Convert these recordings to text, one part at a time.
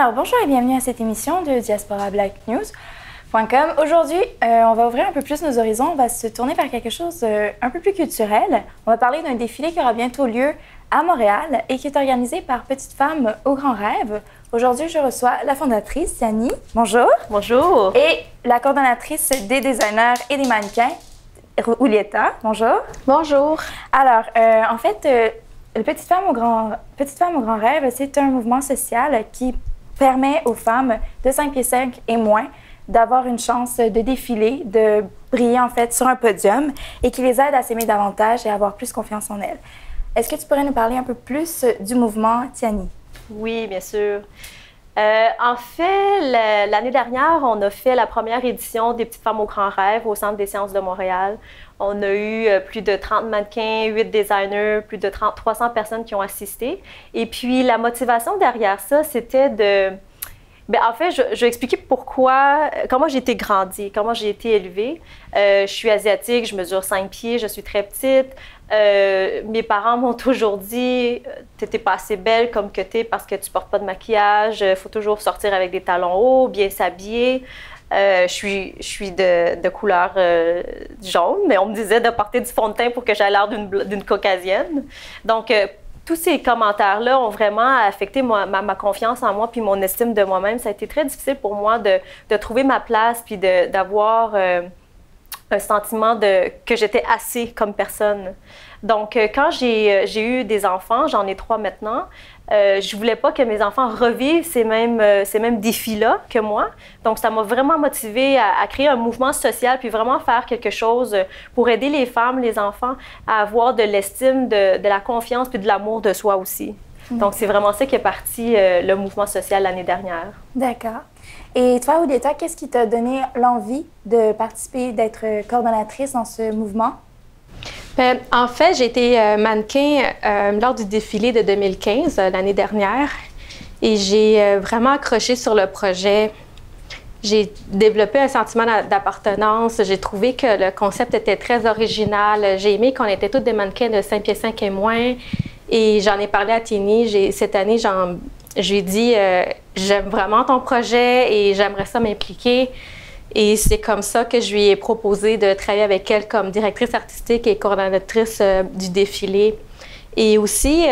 Alors bonjour et bienvenue à cette émission de diasporablacknews.com. Aujourd'hui, on va ouvrir un peu plus nos horizons, on va se tourner vers quelque chose un peu plus culturel. On va parler d'un défilé qui aura bientôt lieu à Montréal et qui est organisé par Petites Femmes au Grand Rêve. Aujourd'hui, je reçois la fondatrice, Yanni. Bonjour. Bonjour. Et la coordonnatrice des designers et des mannequins, Oulietta. Bonjour. Bonjour. Alors, en fait, le Petites Femmes au Grand Rêve, c'est un mouvement social qui permet aux femmes de 5 pieds 5 et moins d'avoir une chance de défiler, de briller en fait sur un podium et qui les aide à s'aimer davantage et à avoir plus confiance en elles. Est-ce que tu pourrais nous parler un peu plus du mouvement Tiani? Oui, bien sûr. En fait, l'année dernière, on a fait la première édition des Petites Femmes au Grand Rêve au Centre des sciences de Montréal. On a eu plus de 30 mannequins, 8 designers, plus de 300 personnes qui ont assisté. Et puis, la motivation derrière ça, c'était de... Bien, en fait, je vais expliquer comment j'ai été grandie, comment j'ai été élevée. Je suis asiatique, je mesure 5 pieds, je suis très petite. Mes parents m'ont toujours dit « T'étais pas assez belle comme que t'es parce que tu portes pas de maquillage, il faut toujours sortir avec des talons hauts, bien s'habiller. » Je suis de couleur jaune, mais on me disait de porter du fond de teint pour que j'aie l'air d'une caucasienne. Donc, tous ces commentaires-là ont vraiment affecté ma confiance en moi puis mon estime de moi-même. Ça a été très difficile pour moi de trouver ma place puis d'avoir un sentiment que j'étais assez comme personne. Donc, quand j'ai eu des enfants, j'en ai 3 maintenant, je voulais pas que mes enfants revivent ces mêmes défis-là que moi. Donc, ça m'a vraiment motivée à créer un mouvement social puis vraiment faire quelque chose pour aider les femmes, les enfants à avoir de l'estime, de la confiance puis de l'amour de soi aussi. Donc, c'est vraiment ça qui est parti le mouvement social l'année dernière. D'accord. Et toi, Oulietta, qu'est-ce qui t'a donné l'envie de participer, d'être coordonnatrice dans ce mouvement? Bien, en fait, j'ai été mannequin lors du défilé de 2015, l'année dernière, et j'ai vraiment accroché sur le projet. J'ai développé un sentiment d'appartenance. J'ai trouvé que le concept était très original. J'ai aimé qu'on était toutes des mannequins de 5 pieds 5 et moins. Et j'en ai parlé à Tini. Cette année, je lui ai dit j'aime vraiment ton projet et j'aimerais ça m'impliquer. Et c'est comme ça que je lui ai proposé de travailler avec elle comme directrice artistique et coordonnatrice du défilé. Et aussi,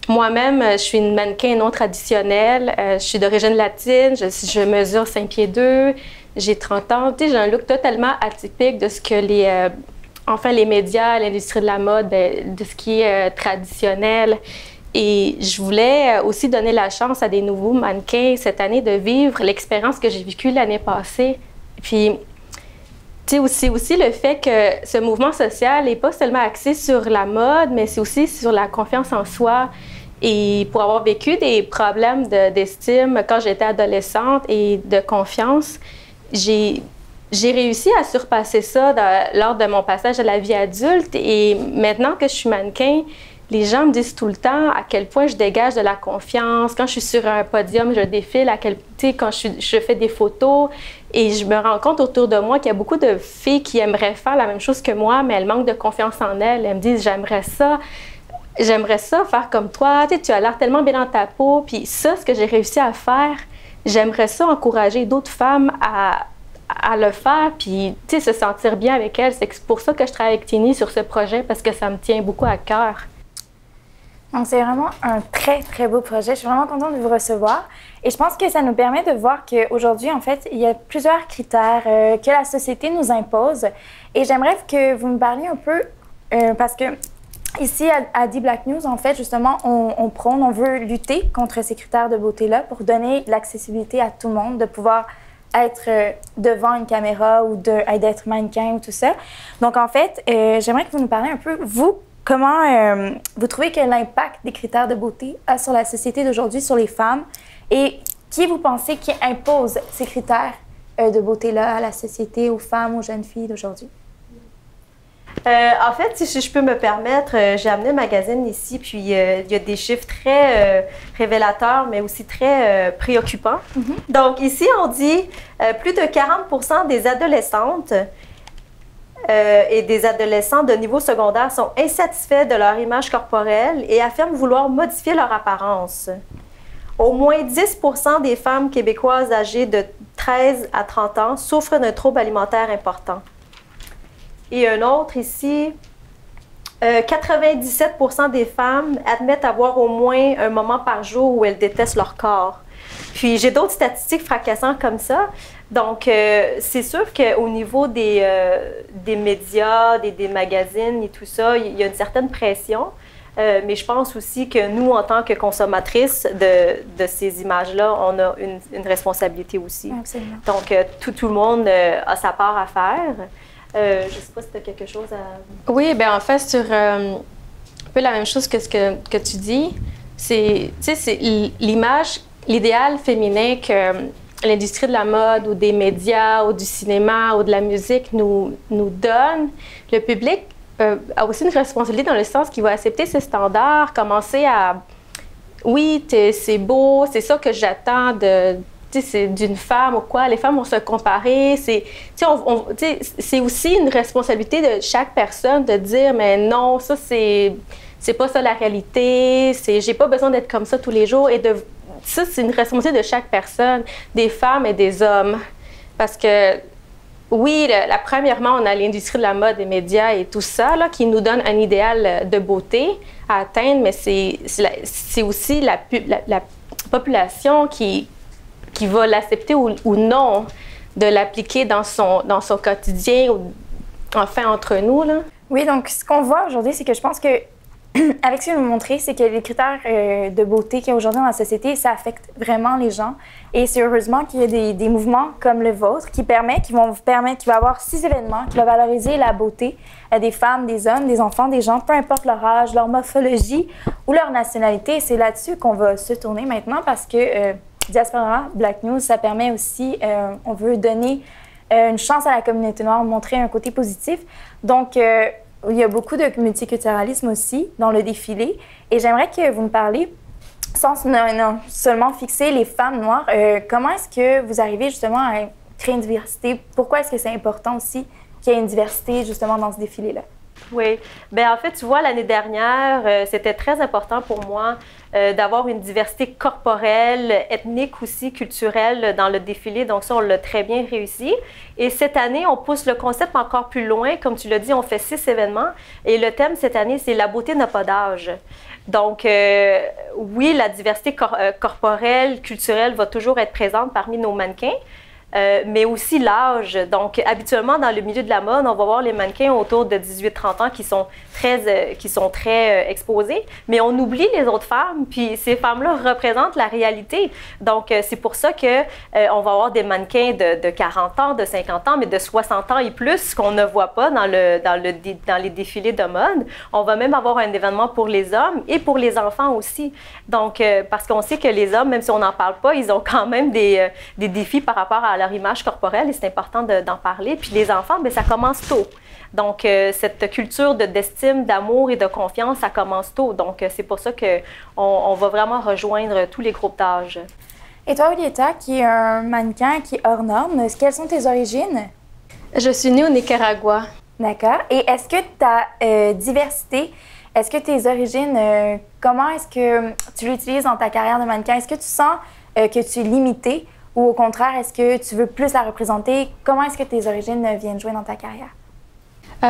moi-même, je suis une mannequin non traditionnelle. Je suis d'origine latine, je mesure 5 pieds 2, j'ai 30 ans. Tu sais, j'ai un look totalement atypique de ce que les médias, l'industrie de la mode, de ce qui est traditionnel. Et je voulais aussi donner la chance à des nouveaux mannequins cette année de vivre l'expérience que j'ai vécue l'année passée. Puis, tu sais, aussi le fait que ce mouvement social n'est pas seulement axé sur la mode, mais c'est aussi sur la confiance en soi. Et pour avoir vécu des problèmes d'estime quand j'étais adolescente et de confiance, j'ai réussi à surpasser ça lors de mon passage à la vie adulte. Et maintenant que je suis mannequin, les gens me disent tout le temps à quel point je dégage de la confiance. Quand je suis sur un podium, je défile, quand je fais des photos. Et je me rends compte autour de moi qu'il y a beaucoup de filles qui aimeraient faire la même chose que moi, mais elles manquent de confiance en elles. Elles me disent « j'aimerais ça faire comme toi, tu as l'air tellement bien dans ta peau. » Puis ça, ce que j'ai réussi à faire, j'aimerais ça encourager d'autres femmes à le faire, puis se sentir bien avec elles. C'est pour ça que je travaille avec Tini sur ce projet, parce que ça me tient beaucoup à cœur. Donc, c'est vraiment un très, très beau projet. Je suis vraiment contente de vous recevoir. Et je pense que ça nous permet de voir qu'aujourd'hui, en fait, il y a plusieurs critères que la société nous impose. Et j'aimerais que vous me parliez un peu, parce que ici, à The Black News, en fait, justement, on veut lutter contre ces critères de beauté-là pour donner l'accessibilité à tout le monde, de pouvoir être devant une caméra ou d'être mannequin ou tout ça. Donc, en fait, j'aimerais que vous nous parliez un peu, vous, comment vous trouvez que l'impact des critères de beauté a sur la société d'aujourd'hui, sur les femmes, et qui vous pensez qui impose ces critères de beauté-là à la société, aux femmes, aux jeunes filles d'aujourd'hui? En fait, si je peux me permettre, j'ai amené un magazine ici, puis il y a des chiffres très révélateurs, mais aussi très préoccupants. Donc ici, on dit plus de 40% des adolescentes et des adolescents de niveau secondaire sont insatisfaits de leur image corporelle et affirment vouloir modifier leur apparence. Au moins 10% des femmes québécoises âgées de 13 à 30 ans souffrent d'un trouble alimentaire important. Et un autre ici, 97% des femmes admettent avoir au moins un moment par jour où elles détestent leur corps. Puis j'ai d'autres statistiques fracassantes comme ça. Donc, c'est sûr qu'au niveau des médias, des magazines et tout ça, il y a une certaine pression. Mais je pense aussi que nous, en tant que consommatrices de ces images-là, on a une responsabilité aussi. Absolument. Donc, tout le monde a sa part à faire. Je ne sais pas si tu as quelque chose à... Oui, bien en fait, sur un peu la même chose que ce que tu dis, c'est l'image, l'idéal féminin que l'industrie de la mode ou des médias ou du cinéma ou de la musique nous donne. Le public a aussi une responsabilité dans le sens qu'il va accepter ces standards, commencer à... Oui, c'est beau, c'est ça que j'attends c'est d'une femme ou quoi. Les femmes vont se comparer. C'est aussi une responsabilité de chaque personne de dire, mais non, ça, c'est pas ça la réalité. J'ai pas besoin d'être comme ça tous les jours. Et ça, c'est une responsabilité de chaque personne, des femmes et des hommes. Parce que, oui, premièrement, on a l'industrie de la mode, des médias et tout ça, là, qui nous donne un idéal de beauté à atteindre, mais c'est aussi la population qui va l'accepter ou non, de l'appliquer dans son quotidien, enfin entre nous, là. Oui, donc ce qu'on voit aujourd'hui, c'est que je pense que avec ce que vous montrez, c'est que les critères de beauté qu'il y a aujourd'hui dans la société, ça affecte vraiment les gens. Et c'est heureusement qu'il y a des mouvements comme le vôtre qui vont vous permettre, qui va avoir 6 événements qui vont valoriser la beauté des femmes, des hommes, des enfants, des gens, peu importe leur âge, leur morphologie ou leur nationalité. C'est là-dessus qu'on va se tourner maintenant parce que Diaspora Black News, ça permet aussi, on veut donner une chance à la communauté noire, montrer un côté positif. Donc, il y a beaucoup de multiculturalisme aussi dans le défilé. Et j'aimerais que vous me parliez, sans seulement fixer les femmes noires, comment est-ce que vous arrivez justement à créer une diversité? Pourquoi est-ce que c'est important aussi qu'il y ait une diversité justement dans ce défilé-là? Oui. Bien, en fait, tu vois, l'année dernière, c'était très important pour moi d'avoir une diversité corporelle, ethnique aussi, culturelle dans le défilé. Donc ça, on l'a très bien réussi. Et cette année, on pousse le concept encore plus loin. Comme tu l'as dit, on fait 6 événements. Et le thème cette année, c'est « La beauté n'a pas d'âge ». Donc, oui, la diversité corporelle, culturelle va toujours être présente parmi nos mannequins. Mais aussi l'âge. Donc, habituellement, dans le milieu de la mode, on va voir les mannequins autour de 18-30 ans qui sont très exposés, mais on oublie les autres femmes, puis ces femmes-là représentent la réalité. Donc, c'est pour ça qu'on va avoir des mannequins de 40 ans, de 50 ans, mais de 60 ans et plus, qu'on ne voit pas dans les défilés de mode. On va même avoir un événement pour les hommes et pour les enfants aussi. Donc, parce qu'on sait que les hommes, même si on n'en parle pas, ils ont quand même des défis par rapport à leur image corporelle et c'est important d'en parler. Puis les enfants, bien, ça commence tôt. Donc, cette culture d'estime, d'amour et de confiance, ça commence tôt. Donc, c'est pour ça qu'on va vraiment rejoindre tous les groupes d'âge. Et toi, Olieta, qui est un mannequin qui est hors norme, quelles sont tes origines? Je suis née au Nicaragua. D'accord. Et est-ce que ta diversité, est-ce que tes origines, comment est-ce que tu l'utilises dans ta carrière de mannequin? Est-ce que tu sens que tu es limitée? Ou au contraire, est-ce que tu veux plus la représenter? Comment est-ce que tes origines viennent jouer dans ta carrière?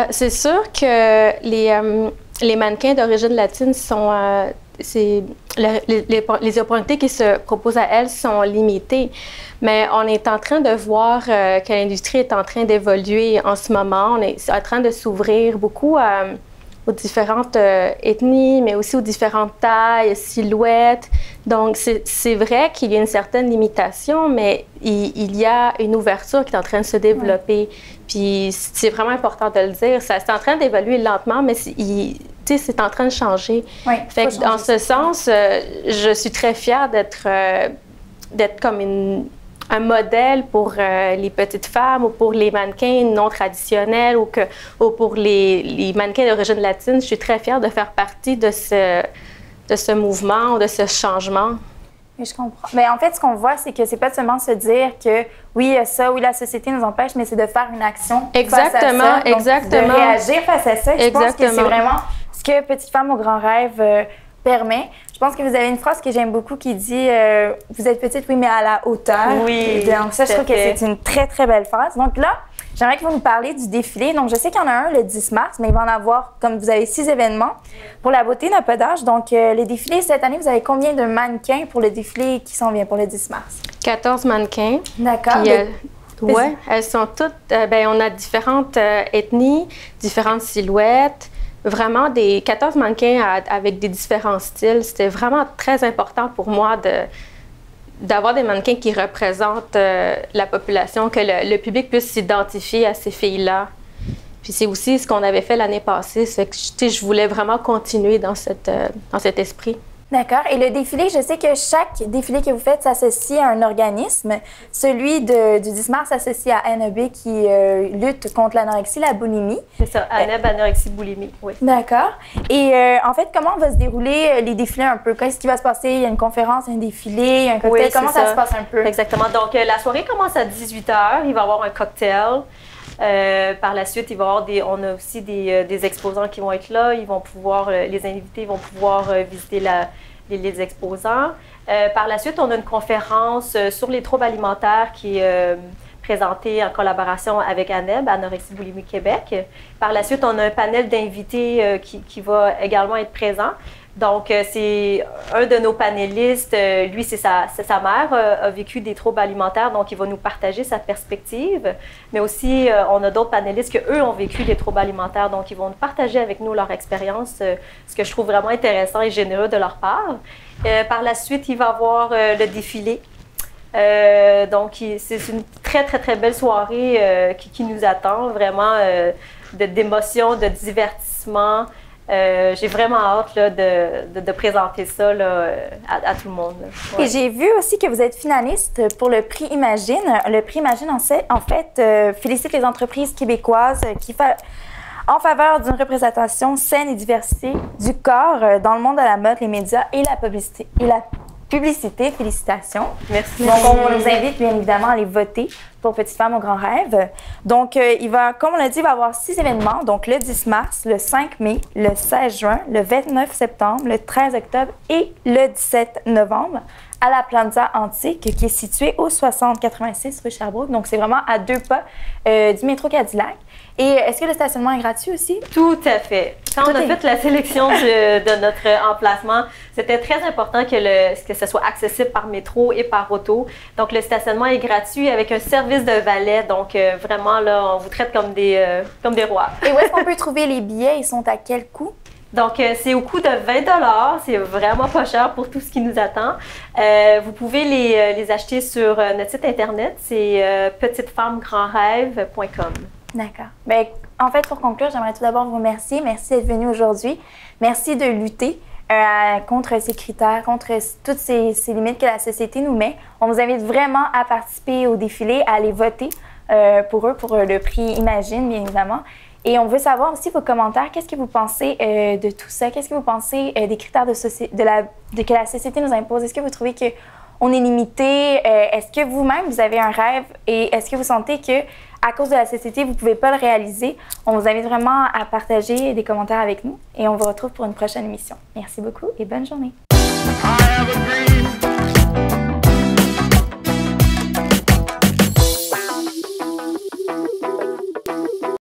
C'est sûr que les mannequins d'origine latine sont... les opportunités qui se proposent à elles sont limitées. Mais on est en train de voir que l'industrie est en train d'évoluer en ce moment. On est en train de s'ouvrir beaucoup aux différentes ethnies, mais aussi aux différentes tailles, silhouettes. Donc, c'est vrai qu'il y a une certaine limitation, mais il y a une ouverture qui est en train de se développer. Puis, c'est vraiment important de le dire. C'est en train d'évoluer lentement, mais c'est en train de changer. Oui, fait que, dans ce sens, je suis très fière d'être comme un modèle pour les petites femmes ou pour les mannequins non traditionnels ou pour les mannequins d'origine latine. Je suis très fière de faire partie de ce mouvement ou de ce changement. Oui, je comprends. Mais en fait, ce qu'on voit, c'est que c'est pas seulement se dire que oui, ça, oui, la société nous empêche, mais c'est de faire une action face à ça. Donc, exactement. de réagir face à ça. Je pense que c'est vraiment ce que Petite Femme au grand rêve permet. Je pense que vous avez une phrase que j'aime beaucoup qui dit vous êtes petite, oui, mais à la hauteur. Oui. Donc, ça, je trouve que c'est une très, très belle phrase. Donc là, j'aimerais que vous nous parliez du défilé. Donc, je sais qu'il y en a un le 10 mars, mais il va en avoir, comme vous avez 6 événements. Pour la beauté n'a pas d'âge. Donc, les défilés, cette année, vous avez combien de mannequins pour le défilé qui s'en vient pour le 10 mars? 14 mannequins. D'accord. Oui, elles sont toutes, on a différentes ethnies, différentes silhouettes, vraiment des 14 mannequins avec des différents styles. C'était vraiment très important pour moi d'avoir des mannequins qui représentent la population, que le public puisse s'identifier à ces filles-là. Puis c'est aussi ce qu'on avait fait l'année passée, c'est que je voulais vraiment continuer dans cet esprit. D'accord. Et le défilé, je sais que chaque défilé que vous faites s'associe à un organisme. Celui du 10 mars s'associe à ANEB qui lutte contre l'anorexie, la boulimie. C'est ça, ANEB, anorexie, boulimie, oui. D'accord. Et en fait, comment va se dérouler les défilés un peu? Qu'est-ce qui va se passer? Il y a une conférence, un défilé, un cocktail. Oui, comment ça se passe un peu? Exactement. Donc, la soirée commence à 18h. Il va y avoir un cocktail. Par la suite, il va y avoir on a aussi des exposants qui vont être là. Ils vont pouvoir, les invités vont pouvoir visiter les exposants. Par la suite, on a une conférence sur les troubles alimentaires qui est présentée en collaboration avec ANEB, Anorexie Boulimie Québec. Par la suite, on a un panel d'invités qui va également être présent. Donc, c'est un de nos panélistes, lui, c'est sa mère, a vécu des troubles alimentaires, donc il va nous partager sa perspective. Mais aussi, on a d'autres panélistes qui, eux, ont vécu des troubles alimentaires, donc ils vont nous partager avec nous leur expérience, ce que je trouve vraiment intéressant et généreux de leur part. Par la suite, il va y avoir le défilé. Donc, c'est une très, très, très belle soirée qui nous attend, vraiment d'émotion, de divertissement. J'ai vraiment hâte là, de présenter ça là, à tout le monde. Ouais. Et j'ai vu aussi que vous êtes finaliste pour le prix Imagine. Le prix Imagine, en fait, félicite les entreprises québécoises qui en faveur d'une représentation saine et diversité du corps dans le monde de la mode, les médias et la publicité. Félicitations. Merci. Donc, on vous invite bien évidemment à aller voter pour Petites Femmes aux grands rêves. Donc, comme on l'a dit, il va y avoir 6 événements. Donc, le 10 mars, le 5 mai, le 16 juin, le 29 septembre, le 13 octobre et le 17 novembre à la Plaza Antique qui est située au 6086 rue Sherbrooke. Donc, c'est vraiment à 2 pas du métro Cadillac. Et est-ce que le stationnement est gratuit aussi? Tout à fait. Quand on a fait la sélection de notre emplacement, c'était très important que ce soit accessible par métro et par auto. Donc, le stationnement est gratuit avec un service de valet. Donc, vraiment, là, on vous traite comme des rois. Et où est-ce qu'on peut trouver les billets? Ils sont à quel coût? Donc, c'est au coût de 20 $. C'est vraiment pas cher pour tout ce qui nous attend. Vous pouvez les acheter sur notre site Internet. C'est petitefemmesgrandsrêves.com. D'accord. Bien, en fait, pour conclure, j'aimerais tout d'abord vous remercier. Merci d'être venu aujourd'hui. Merci de lutter contre ces critères, contre toutes ces limites que la société nous met. On vous invite vraiment à participer au défilé, à aller voter pour eux, pour le prix Imagine, bien évidemment. Et on veut savoir aussi vos commentaires. Qu'est-ce que vous pensez de tout ça? Qu'est-ce que vous pensez des critères que la société nous impose? Est-ce que vous trouvez qu'on est limité? Est-ce que vous-même, vous avez un rêve? Et est-ce que vous sentez que à cause de la société, vous ne pouvez pas le réaliser? On vous invite vraiment à partager des commentaires avec nous et on vous retrouve pour une prochaine émission. Merci beaucoup et bonne journée. I have a dream.